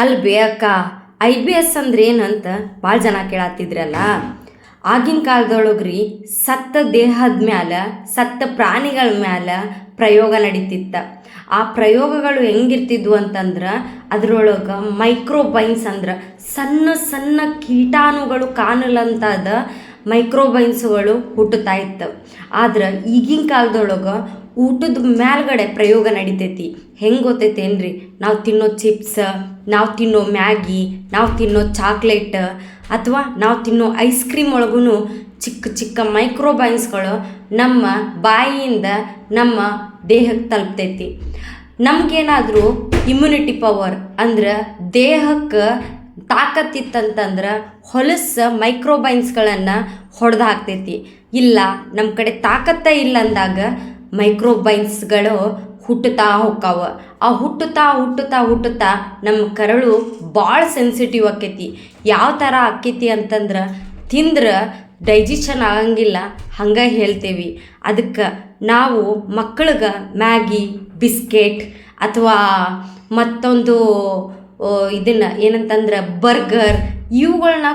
ಅಲ್ಬೇ ಅಕ್ಕ, IBS ಅಂದ್ರೆ ಏನಂತ ಭಾಳ ಜನ ಕೇಳತ್ತಿದ್ರಲ್ಲ. ಆಗಿನ ಕಾಲದೊಳಗ್ರಿ ಸತ್ತ ದೇಹದ ಮ್ಯಾಲ ಸತ್ತ ಪ್ರಾಣಿಗಳ ಮ್ಯಾಲ ಪ್ರಯೋಗ ನಡೀತಿತ್ತ. ಆ ಪ್ರಯೋಗಗಳು ಹೆಂಗಿರ್ತಿದ್ವು ಅಂತಂದ್ರೆ ಅದ್ರೊಳಗೆ ಮೈಕ್ರೋಬೈನ್ಸ್ ಅಂದ್ರೆ ಸಣ್ಣ ಸಣ್ಣ ಕೀಟಾಣುಗಳು ಕಾಣಲಂತಾದ ಮೈಕ್ರೋಬೈನ್ಸ್ಗಳು ಹುಟ್ಟುತ್ತಾ ಇತ್ತು. ಆದ್ರೆ ಈಗಿನ ಕಾಲದೊಳಗೆ ಊಟದ ಮ್ಯಾಲ್ಗಡೆ ಪ್ರಯೋಗ ನಡಿತೈತಿ. ಹೆಂಗೆ ಗೊತ್ತೈತೇನ್ರಿ? ನಾವು ತಿನ್ನೋ ಚಿಪ್ಸ್, ನಾವು ತಿನ್ನೋ ಮ್ಯಾಗಿ, ನಾವು ತಿನ್ನೋ ಚಾಕ್ಲೇಟ್ ಅಥವಾ ನಾವು ತಿನ್ನೋ ಐಸ್ ಕ್ರೀಮ್ ಒಳಗೂ ಚಿಕ್ಕ ಚಿಕ್ಕ ಮೈಕ್ರೋಬೈನ್ಸ್ಗಳು ನಮ್ಮ ಬಾಯಿಯಿಂದ ನಮ್ಮ ದೇಹಕ್ಕೆ ತಲುಪ್ತೈತಿ. ನಮಗೇನಾದರೂ ಇಮ್ಯುನಿಟಿ ಪವರ್ ಅಂದ್ರೆ ದೇಹಕ್ಕೆ ತಾಕತ್ತಿತ್ತಂತಂದ್ರೆ ಹೊಲಸು ಮೈಕ್ರೋಬೈನ್ಸ್ಗಳನ್ನು ಹೊಡೆದು ಹಾಕ್ತೈತಿ. ಇಲ್ಲ ನಮ್ಮ ಕಡೆ ತಾಕತ್ತೇ ಇಲ್ಲ ಅಂದಾಗ ಮೈಕ್ರೋಬೈನ್ಸ್ಗಳು ಹುಟ್ಟುತ್ತಾ ಹೋಕ್ಕಾವ. ಆ ಹುಟ್ಟುತ್ತಾ ನಮ್ಮ ಕರಳು ಭಾಳ ಸೆನ್ಸಿಟಿವ್ ಆಕ್ಕೈತಿ. ಯಾವ ಥರ ಆಕ್ಕೈತಿ ಅಂತಂದ್ರೆ ತಿಂದ್ರೆ ಡೈಜೆಷನ್ ಆಗಂಗಿಲ್ಲ, ಹಂಗೆ ಹೇಳ್ತೇವೆ. ಅದಕ್ಕೆ ನಾವು ಮಕ್ಕಳಿಗೆ ಮ್ಯಾಗಿ, ಬಿಸ್ಕೆಟ್ ಅಥವಾ ಮತ್ತೊಂದು ಇದನ್ನು ಏನಂತಂದ್ರೆ ಬರ್ಗರ್ ಇವುಗಳನ್ನ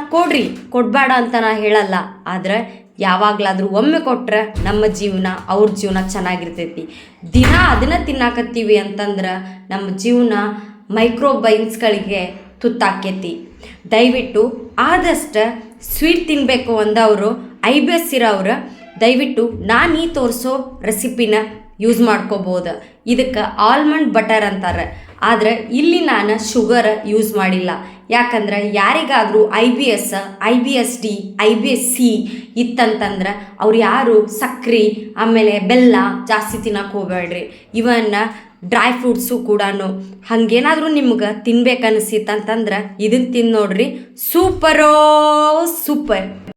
ಕೊಡಬೇಡ ಅಂತ ನಾ ಹೇಳಲ್ಲ. ಆದರೆ ಯಾವಾಗಲಾದರೂ ಒಮ್ಮೆ ಕೊಟ್ಟರೆ ನಮ್ಮ ಜೀವನ ಅವ್ರ ಜೀವನ ಚೆನ್ನಾಗಿರ್ತೈತಿ. ದಿನ ಅದನ್ನು ತಿನ್ನಾಕತ್ತೀವಿ ಅಂತಂದ್ರೆ ನಮ್ಮ ಜೀವನ ಮೈಕ್ರೋಬೈನ್ಸ್ಗಳಿಗೆ ತುತ್ತಾಕೈತಿ. ದಯವಿಟ್ಟು ಆದಷ್ಟು ಸ್ವೀಟ್ ತಿನ್ನಬೇಕು ಅಂದವರು IBS ಇರೋರು ದಯವಿಟ್ಟು ನಾನು ತೋರಿಸೋ ರೆಸಿಪಿನ ಯೂಸ್ ಮಾಡ್ಕೋಬೋದು. ಇದಕ್ಕೆ ಆಲ್ಮಂಡ್ ಬಟರ್ ಅಂತಾರೆ. ಆದರೆ ಇಲ್ಲಿ ನಾನು ಶುಗರ್ ಯೂಸ್ ಮಾಡಿಲ್ಲ. ಯಾಕಂದ್ರೆ ಯಾರಿಗಾದರೂ IBSD, IBSC ಇತ್ತಂತಂದ್ರೆ ಅವ್ರು ಯಾರು ಸಕ್ರೆ ಆಮೇಲೆ ಬೆಲ್ಲ ಜಾಸ್ತಿ ತಿನ್ನಕ್ಕೆ ಹೋಗಬೇಡ್ರಿ. ಇವನ್ನ ಡ್ರೈ ಫ್ರೂಟ್ಸು ಕೂಡ ಹಾಗೇನಾದರೂ ನಿಮ್ಗೆ ತಿನ್ಬೇಕು ಅನಿಸಿತ್ತಂತಂದ್ರೆ ಇದನ್ನು ತಿಂದು ನೋಡ್ರಿ. ಸೂಪರ್.